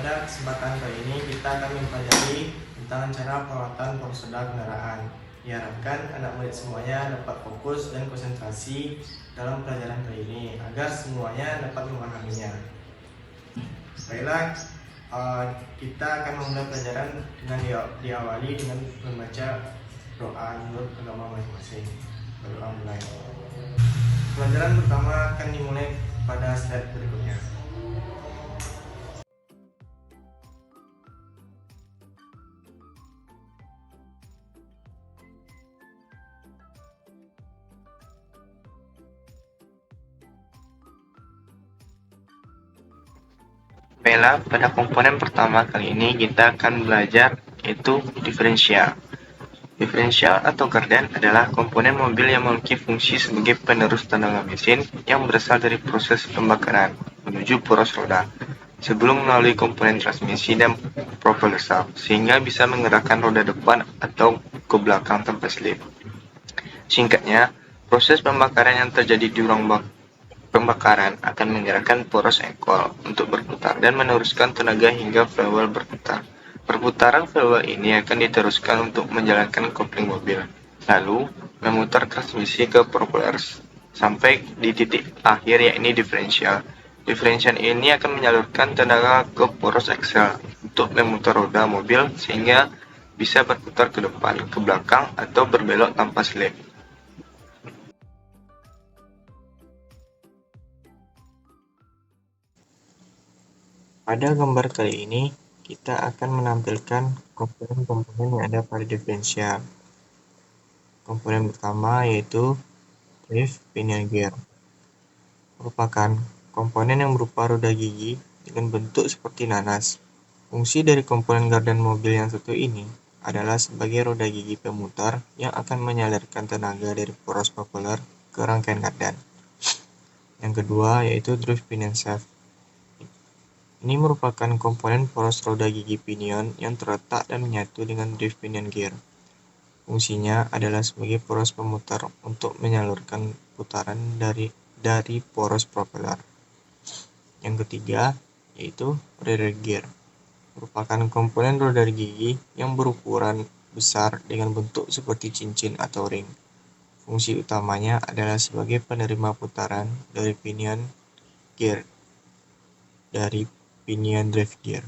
pada kesempatan kali ini kita akan mempelajari tentang cara perawatan poros roda kendaraan. Diharapkan anak murid semuanya dapat fokus dan konsentrasi dalam pelajaran kali ini agar semuanya dapat memahaminya. Baiklah, kita akan memulai pelajaran dengan diawali dengan membaca doa menurut agama masing-masing. Berdoa mulai. Pelajaran pertama akan dimulai pada slide berikutnya. Baiklah, pada komponen pertama kali ini kita akan belajar yaitu diferensial. Diferensial atau gardan adalah komponen mobil yang memiliki fungsi sebagai penerus tenaga mesin yang berasal dari proses pembakaran menuju poros roda sebelum melalui komponen transmisi dan propulsor sehingga bisa menggerakkan roda depan atau ke belakang tanpa slip. Singkatnya, proses pembakaran yang terjadi di ruang pembakaran akan menggerakkan poros engkol untuk berputar dan meneruskan tenaga hingga flywheel berputar. Perputaran flywheel ini akan diteruskan untuk menjalankan kopling mobil, lalu memutar transmisi ke propeller sampai di titik akhir yakni diferensial. Diferensial ini akan menyalurkan tenaga ke poros aksel untuk memutar roda mobil sehingga bisa berputar ke depan, ke belakang, atau berbelok tanpa slip. Pada gambar kali ini, kita akan menampilkan komponen-komponen yang ada pada diferensial. Komponen pertama yaitu drive pinion gear. Merupakan komponen yang berupa roda gigi dengan bentuk seperti nanas. Fungsi dari komponen gardan mobil yang satu ini adalah sebagai roda gigi pemutar yang akan menyalurkan tenaga dari poros propeller ke rangkaian gardan. Yang kedua yaitu drive pinion shaft. Ini merupakan komponen poros roda gigi pinion yang terletak dan menyatu dengan drive pinion gear. Fungsinya adalah sebagai poros pemutar untuk menyalurkan putaran dari poros propeller. Yang ketiga yaitu rear gear. Merupakan komponen roda gigi yang berukuran besar dengan bentuk seperti cincin atau ring. Fungsi utamanya adalah sebagai penerima putaran dari pinion drive gear.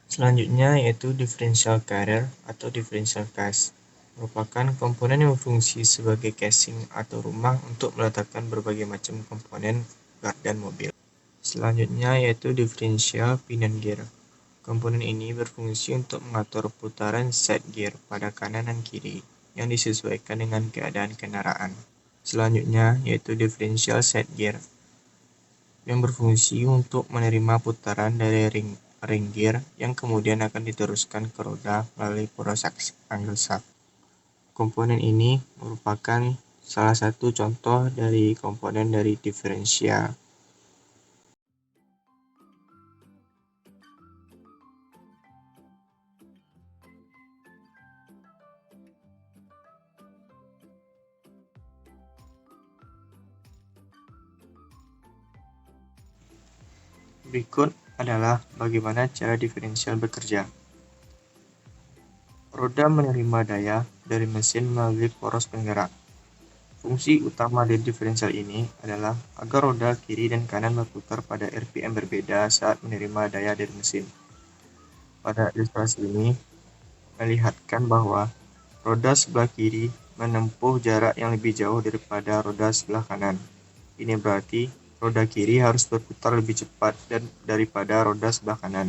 Selanjutnya yaitu differential carrier atau differential case. Merupakan komponen yang berfungsi sebagai casing atau rumah untuk meletakkan berbagai macam komponen gardan mobil. Selanjutnya yaitu differential pinion gear. Komponen ini berfungsi untuk mengatur putaran side gear pada kanan dan kiri yang disesuaikan dengan keadaan kendaraan. Selanjutnya yaitu differential side gear yang berfungsi untuk menerima putaran dari ring gear yang kemudian akan diteruskan ke roda melalui poros angle shaft. Komponen ini merupakan salah satu contoh dari komponen dari diferensial. Berikut adalah bagaimana cara diferensial bekerja. Roda menerima daya dari mesin melalui poros penggerak. Fungsi utama dari diferensial ini adalah agar roda kiri dan kanan berputar pada RPM berbeda saat menerima daya dari mesin. Pada ilustrasi ini, melihatkan bahwa roda sebelah kiri menempuh jarak yang lebih jauh daripada roda sebelah kanan. Ini berarti roda kiri harus berputar lebih cepat daripada roda sebelah kanan.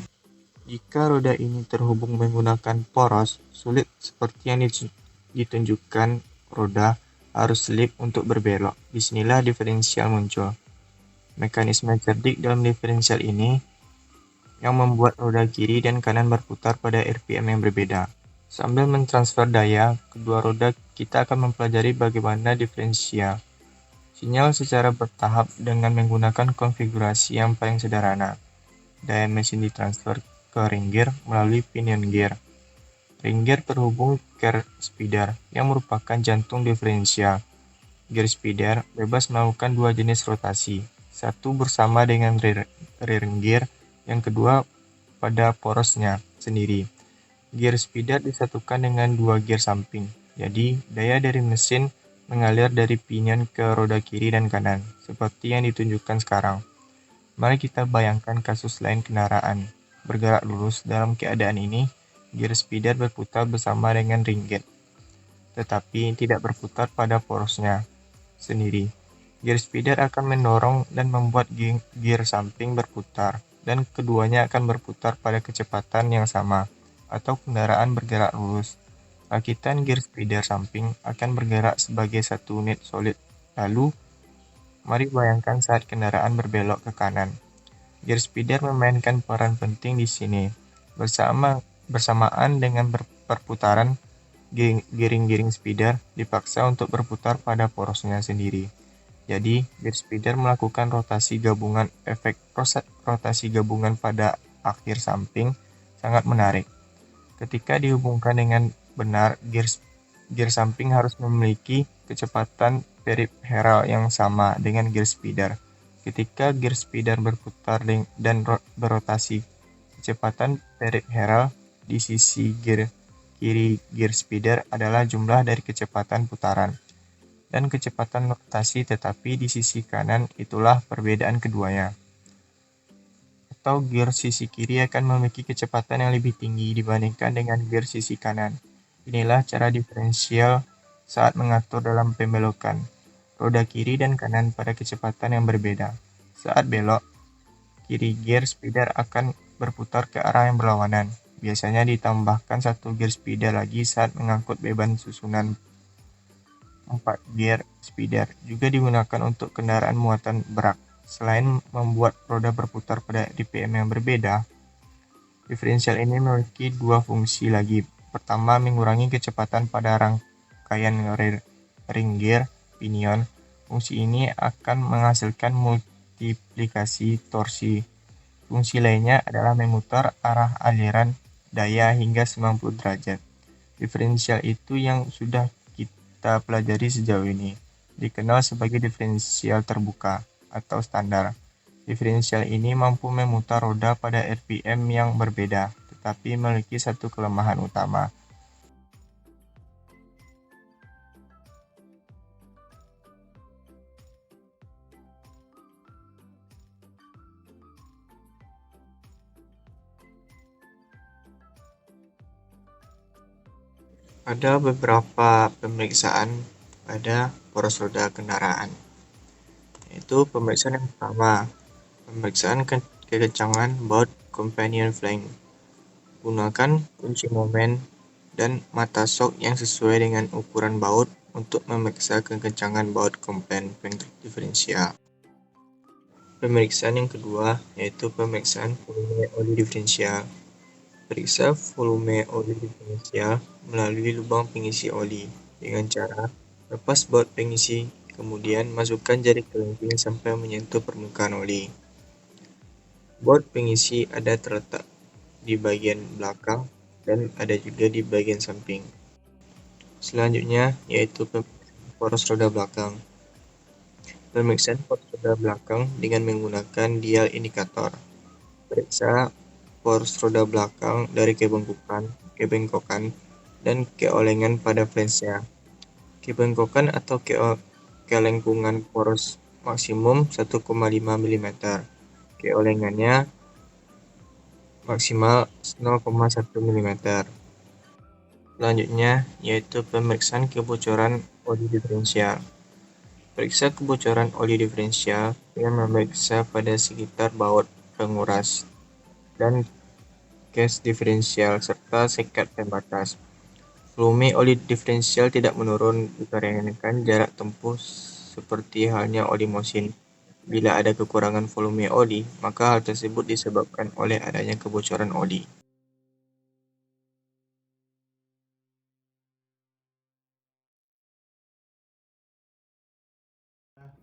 Jika roda ini terhubung menggunakan poros sulit seperti yang ditunjukkan, roda harus slip untuk berbelok. Disinilah diferensial muncul. Mekanisme cerdik dalam diferensial ini yang membuat roda kiri dan kanan berputar pada RPM yang berbeda. Sambil mentransfer daya, kedua roda kita akan mempelajari bagaimana diferensial sinyal secara bertahap dengan menggunakan konfigurasi yang paling sederhana. Daya mesin ditransfer ke ring gear melalui pinion gear. Ring gear terhubung ke speeder yang merupakan jantung diferensial. Gear speeder bebas melakukan dua jenis rotasi, satu bersama dengan rear gear, yang kedua pada porosnya sendiri. Gear speeder disatukan dengan dua gear samping, jadi daya dari mesin mengalir dari pinion ke roda kiri dan kanan, seperti yang ditunjukkan sekarang. Mari kita bayangkan kasus lain kendaraan bergerak lurus. Dalam keadaan ini, gear speeder berputar bersama dengan ring gate, tetapi tidak berputar pada porosnya sendiri. Gear speeder akan mendorong dan membuat gear samping berputar, dan keduanya akan berputar pada kecepatan yang sama, atau kendaraan bergerak lurus. Rakitan gear speeder samping akan bergerak sebagai satu unit solid. Lalu, mari bayangkan saat kendaraan berbelok ke kanan. Gear speeder memainkan peran penting di sini. Bersamaan dengan perputaran, giring-giring speeder dipaksa untuk berputar pada porosnya sendiri. Jadi, gear speeder melakukan rotasi gabungan. Efek rotasi gabungan pada akhir samping sangat menarik. Ketika dihubungkan dengan benar, gear samping harus memiliki kecepatan peripheral yang sama dengan gear speeder. Ketika gear speeder berputar dan berotasi, kecepatan peripheral di sisi kiri gear speeder adalah jumlah dari kecepatan putaran dan kecepatan rotasi, tetapi di sisi kanan itulah perbedaan keduanya. Atau gear sisi kiri akan memiliki kecepatan yang lebih tinggi dibandingkan dengan gear sisi kanan. Inilah cara diferensial saat mengatur dalam pembelokan roda kiri dan kanan pada kecepatan yang berbeda. Saat belok, kiri gear speeder akan berputar ke arah yang berlawanan. Biasanya ditambahkan satu gear speeder lagi saat mengangkut beban susunan. 4 gear speeder juga digunakan untuk kendaraan muatan berat. Selain membuat roda berputar pada RPM yang berbeda, diferensial ini memiliki dua fungsi lagi. Pertama, mengurangi kecepatan pada rangkaian ring gear pinion. Fungsi ini akan menghasilkan multiplikasi torsi. Fungsi lainnya adalah memutar arah aliran daya hingga 90 derajat. Diferensial itu yang sudah kita pelajari sejauh ini dikenal sebagai diferensial terbuka atau standar. Diferensial ini mampu memutar roda pada RPM yang berbeda, tetapi memiliki satu kelemahan utama. Ada beberapa pemeriksaan pada poros roda kendaraan, yaitu pemeriksaan yang pertama, pemeriksaan kekencangan baut companion flank. Gunakan kunci momen dan mata shock yang sesuai dengan ukuran baut untuk memeriksa kekencangan baut companion flank diferensial. Pemeriksaan yang kedua yaitu pemeriksaan volume oli diferensial. Periksa volume oli diferensial melalui lubang pengisi oli dengan cara lepas baut pengisi, kemudian masukkan jari kelingking sampai menyentuh permukaan oli. Baut pengisi ada terletak di bagian belakang dan ada juga di bagian samping. Selanjutnya yaitu pemeriksaan poros roda belakang. Pemeriksaan poros roda belakang dengan menggunakan dial indikator. Periksa poros roda belakang dari kebengkokan, dan keolengan pada flensnya. Kebengkokan atau kelengkungan poros maksimum 1,5 mm. Keolengannya maksimal 0,1 mm. Selanjutnya yaitu pemeriksaan kebocoran oli diferensial. Periksa kebocoran oli diferensial dengan memeriksa pada sekitar baut penguras dan case diferensial serta sekat pembatas. Volume oli diferensial tidak menurun dikarenakan jarak tempuh seperti halnya oli mesin. Bila ada kekurangan volume oli, maka hal tersebut disebabkan oleh adanya kebocoran oli.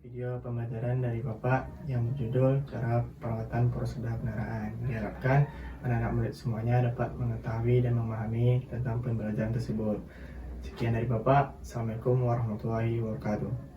Video pembelajaran dari Bapak yang berjudul Cara Perawatan Poros Roda Kendaraan. Diharapkan anak-anak murid semuanya dapat mengetahui dan memahami tentang pembelajaran tersebut. Sekian dari Bapak. Assalamualaikum warahmatullahi wabarakatuh.